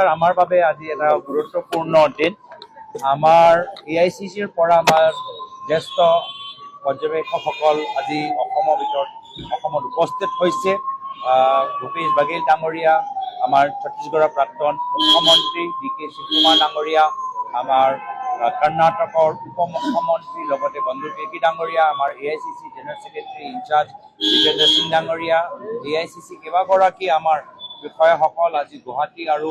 আমাৰ বাবে আজি এটা গুৰুত্বপূৰ্ণ দিন। আমাৰ AICCৰ পৰা আমাৰ জ্যেষ্ঠ পৰ্যবেক্ষকসকল আজি অসমত উপস্থিত হৈছে। ভূপেশ বাঘেল ডাঙৰীয়া, আমাৰ ছত্তীশগড়ৰ প্ৰাক্তন মুখ্যমন্ত্ৰী DK শিৱকুমাৰ ডাঙৰীয়া, আমাৰ কৰ্ণাটকৰ উপমুখ্যমন্ত্ৰী লগতে বন্ধু কেপি ডাঙৰীয়া, আমাৰ AICC general secretary incharge Jitendra Singh ডাঙৰীয়া, AICC কেইবাগৰাকী আমাৰ বিষয়াসকল আজি গুৱাহাটী আৰু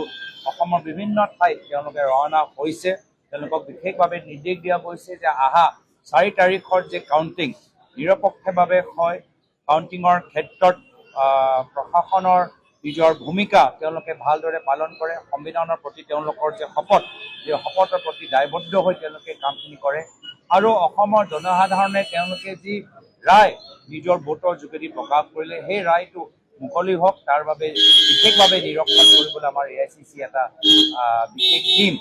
অসমৰ বিভিন্ন ঠাইত তেওঁলোকে ৰৱানা হৈছে। তেওঁলোকক বিশেষভাৱে নিৰ্দেশ দিয়া গৈছে যে অহা 4 তাৰিখৰ যে কাউণ্টিং নিৰপেক্ষভাৱে হয়, কাউণ্টিঙৰ ক্ষেত্ৰত প্ৰশাসনৰ নিজৰ ভূমিকা তেওঁলোকে ভালদৰে পালন কৰে, সংবিধানৰ প্ৰতি তেওঁলোকৰ যে শপত, সেই শপতৰ প্ৰতি দায়বদ্ধ হৈ তেওঁলোকে কামখিনি কৰে আৰু অসমৰ জনসাধাৰণে তেওঁলোকে যি ৰায় নিজৰ ভোটৰ যোগেদি প্ৰকাশ কৰিলে সেই ৰায়টো মুকলি হওক, তাৰ বাবে বিশেষভাৱে নিৰীক্ষণ কৰিবলৈ আমাৰ AICC এটা বিশেষ টীম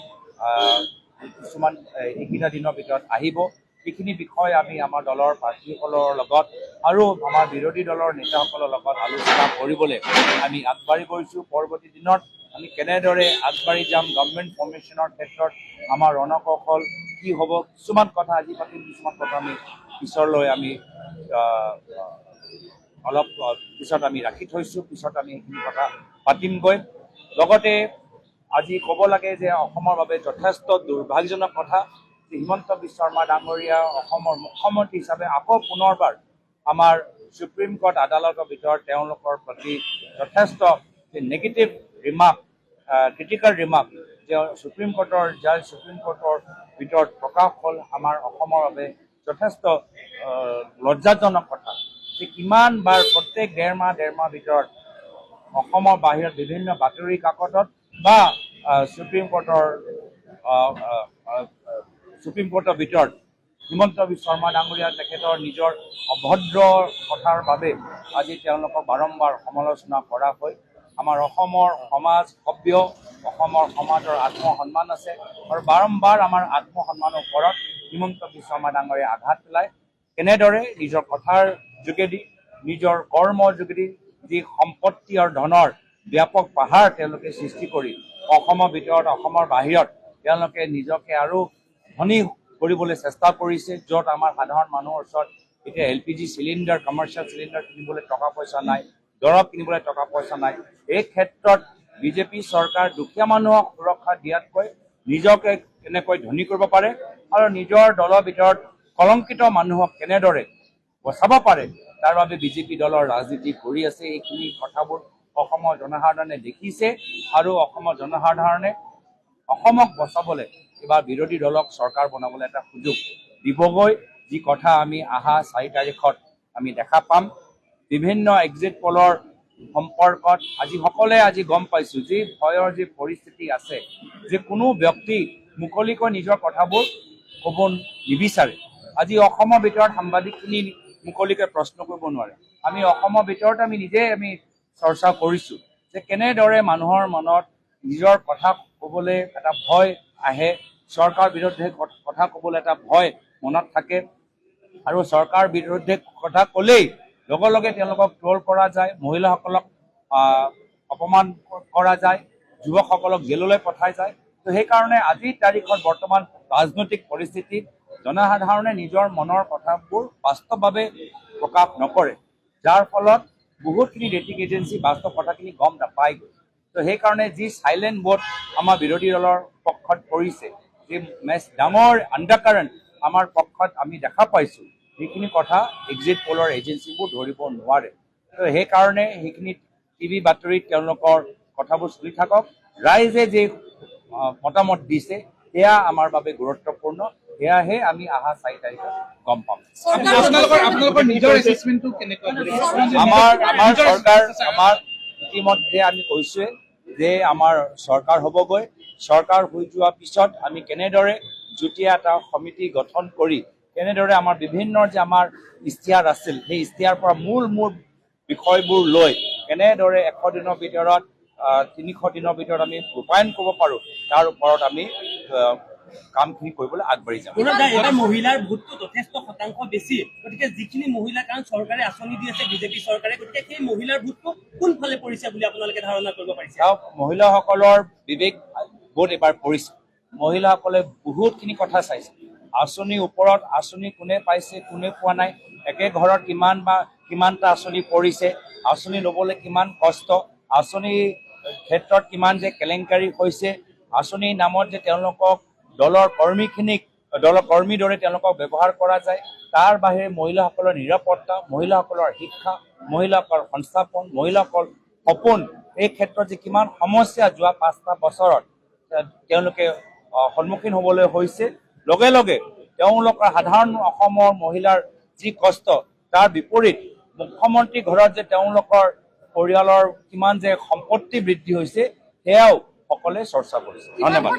কিছুমান এইকেইটা দিনৰ ভিতৰত আহিব। এইখিনি বিষয় আমি আমাৰ দলৰ প্ৰাৰ্থীসকলৰ লগত আৰু আমাৰ বিৰোধী দলৰ নেতাসকলৰ লগত আলোচনা কৰিবলৈ আমি আগবাঢ়ি গৈছোঁ। পৰৱৰ্তী দিনত আমি কেনেদৰে আগবাঢ়ি যাম, গভৰ্ণমেণ্ট ফৰ্মেশ্যনৰ ক্ষেত্ৰত আমাৰ ৰণকৌশল কি হ'ব, কিছুমান কথা আজি পাতিম, কিছুমান কথা আমি পিছলৈ আমি অলপ পিছত আমি ৰাখি থৈছোঁ, পিছত আমি সেইখিনি কথা পাতিমগৈ। লগতে আজি ক'ব লাগে যে অসমৰ বাবে যথেষ্ট দুৰ্ভাগ্যজনক কথা যে হিমন্ত বিশ্ব শৰ্মা ডাঙৰীয়া অসমৰ মুখ্যমন্ত্ৰী হিচাপে আকৌ পুনৰবাৰ আমাৰ সুপ্ৰিম কোৰ্ট আদালতৰ ভিতৰত তেওঁলোকৰ প্ৰতি যথেষ্ট নেগেটিভ ৰিমাৰ্ক, ক্ৰিটিকেল ৰিমাৰ্ক যে সুপ্ৰিম কোৰ্টৰ ভিতৰত প্ৰকাশ হ'ল আমাৰ অসমৰ বাবে যথেষ্ট লজ্জাজনক কথা যে কিমান বাৰ প্ৰত্যেক ডেৰ মাহ ভিতৰত অসমৰ বাহিৰত বিভিন্ন বাতৰি কাকতত বা সুপ্ৰিম কোৰ্টৰ ভিতৰত হিমন্ত বিশ্ব শৰ্মা ডাঙৰীয়া তেখেতৰ নিজৰ অভদ্ৰ কথাৰ বাবে আজি তেওঁলোকক বাৰম্বাৰ সমালোচনা কৰা হয়। আমাৰ অসমৰ সমাজ সভ্য, অসমৰ সমাজৰ আত্মসন্মান আছে আৰু বাৰম্বাৰ আমাৰ আত্মসন্মানৰ ওপৰত হিমন্ত বিশ্ব শৰ্মা ডাঙৰীয়াই আঘাত পেলায়। কেনেদৰে নিজৰ কথাৰ যোগেদি, নিজৰ কৰ্মৰ যোগেদি যি সম্পত্তি আৰু ধনৰ ব্যাপক পাহাৰ তেওঁলোকে সৃষ্টি কৰি অসমৰ ভিতৰত অসমৰ বাহিৰত তেওঁলোকে নিজকে আৰু ধনী কৰিবলৈ চেষ্টা কৰিছে, য'ত আমাৰ সাধাৰণ মানুহৰ ওচৰত এতিয়া LPG চিলিণ্ডাৰ, কমাৰ্চিয়েল চিলিণ্ডাৰ কিনিবলৈ টকা পইচা নাই, দৰৱ কিনিবলৈ টকা পইচা নাই। এই ক্ষেত্ৰত বিজেপি চৰকাৰ দুখীয়া মানুহক সুৰক্ষা দিয়াতকৈ নিজকে কেনেকৈ ধনী কৰিব পাৰে আৰু নিজৰ দলৰ ভিতৰত কলংকিত মানুহক কেনেদৰে বচাব পাৰে তাৰ বাবে বিজেপি দলৰ ৰাজনীতি কৰি আছে। এইখিনি কথাবোৰ অসমৰ জনসাধাৰণে দেখিছে আৰু অসমৰ জনসাধাৰণে অসমক বচাবলৈ এইবাৰ বিৰোধী দলক চৰকাৰ বনাবলৈ এটা সুযোগ দিবগৈ, যি কথা আমি অহা 4 তাৰিখত আমি দেখা পাম। বিভিন্ন এক্সিট পলৰ সম্পৰ্কত আজি গম পাইছোঁ যি ভয়ৰ যি পৰিস্থিতি আছে, যে কোনো ব্যক্তি মুকলিকৈ নিজৰ কথাবোৰ ক'ব নিবিচাৰে। আজি অসমৰ ভিতৰত সাংবাদিকখিনি মুকলিকৈ প্ৰশ্ন কৰিব নোৱাৰে। আমি অসমৰ ভিতৰত আমি চৰ্চা কৰিছোঁ যে কেনেদৰে মানুহৰ মনত নিজৰ কথা ক'বলৈ এটা ভয় আহে, চৰকাৰ বিৰুদ্ধে কথা ক'বলৈ এটা ভয় মনত থাকে আৰু চৰকাৰ বিৰুদ্ধে কথা ক'লেই লগে লগে তেওঁলোকক ট্ৰল কৰা যায়, মহিলাসকলক অপমান কৰা যায়, যুৱকসকলক জেললৈ পঠাই যায়। তো সেইকাৰণে আজিৰ তাৰিখত বৰ্তমান ৰাজনৈতিক পৰিস্থিতিত জনসাধাৰণে নিজৰ মনৰ কথাবোৰ বাস্তৱভাৱে প্ৰকাশ নকৰে, যাৰ ফলত বহুতখিনি ৰেটিং এজেঞ্চি বাস্তৱ কথাখিনি গম নাপায়গৈ। তো সেইকাৰণে যি চাইলেণ্ট ভোট আমাৰ বিৰোধী দলৰ পক্ষত পৰিছে, যি ডাঙৰ আণ্ডাৰকাৰেণ্ট আমাৰ পক্ষত আমি দেখা পাইছোঁ, সেইখিনি কথা এক্সিট পলৰ এজেঞ্চিবোৰ ধৰিব নোৱাৰে। তো সেইকাৰণে সেইখিনি টিভি বাতৰিত তেওঁলোকৰ কথাবোৰ চলি থাকক। ৰাইজে যি মতামত দিছে সেয়া আমাৰ বাবে গুৰুত্বপূৰ্ণ, সেয়াহে আমি অহা 4 তাৰিখত গম পাম। আমাৰ চৰকাৰ, আমাৰ ইতিমধ্যে আমি কৈছোৱে যে আমাৰ চৰকাৰ হ'বগৈ। চৰকাৰ হৈ যোৱাৰ পিছত আমি কেনেদৰে যুটীয়া এটা সমিতি গঠন কৰি কেনেদৰে আমাৰ বিভিন্ন যে আমাৰ ইস্তিহাৰ আছিল, সেই ইস্তিহাৰৰ পৰা মূল বিষয়বোৰ লৈ কেনেদৰে 100 দিনৰ ভিতৰত 300 দিনৰ ভিতৰত আমি ৰূপায়ণ কৰিব পাৰোঁ, তাৰ ওপৰত আমি কামখিনি কৰিবলৈ আগবাঢ়ি যাম। এটা মহিলাৰ ভোটটো যথেষ্ট শতাংশ বেছি, গতিকে যিখিনি মহিলা, কাৰণ চৰকাৰে আঁচনি দি আছে বিজেপি চৰকাৰে, গতিকে সেই মহিলাৰ ভোটটো কোনফালে পৰিছে বুলি আপোনালোকে ধাৰণা কৰিব পাৰিছে? মহিলাসকলৰ বিবেক বোধ এবাৰ পৰিছে। মহিলাসকলে বহুতখিনি কথা চাইছে। আঁচনিৰ ওপৰত আঁচনি কোনে পাইছে, কোনে পোৱা নাই, একে ঘৰত কিমানটা আঁচনি পৰিছে, আঁচনি ল'বলৈ কিমান কষ্ট, আঁচনিৰ ক্ষেত্ৰত কিমান যে কেলেংকাৰী হৈছে, আঁচনিৰ নামত যে তেওঁলোকক দলৰ কৰ্মীৰ দৰে তেওঁলোকক ব্যৱহাৰ কৰা যায়, তাৰ বাহিৰে মহিলাসকলৰ নিৰাপত্তা, মহিলাসকলৰ শিক্ষা, মহিলাসকলৰ সংস্থাপন, মহিলাসকলৰ সপোন, এই ক্ষেত্ৰত যে কিমান সমস্যা যোৱা 5টা বছৰত তেওঁলোকে সন্মুখীন হ'বলৈ হৈছে। লগে লগে তেওঁলোকৰ সাধাৰণ অসমৰ মহিলাৰ যি কষ্ট, তাৰ বিপৰীত মুখ্যমন্ত্ৰীৰ ঘৰত যে তেওঁলোকৰ পৰিয়ালৰ কিমান যে সম্পত্তি বৃদ্ধি হৈছে, সেয়াও সকলোৱে চৰ্চা কৰিছে। ধন্যবাদ।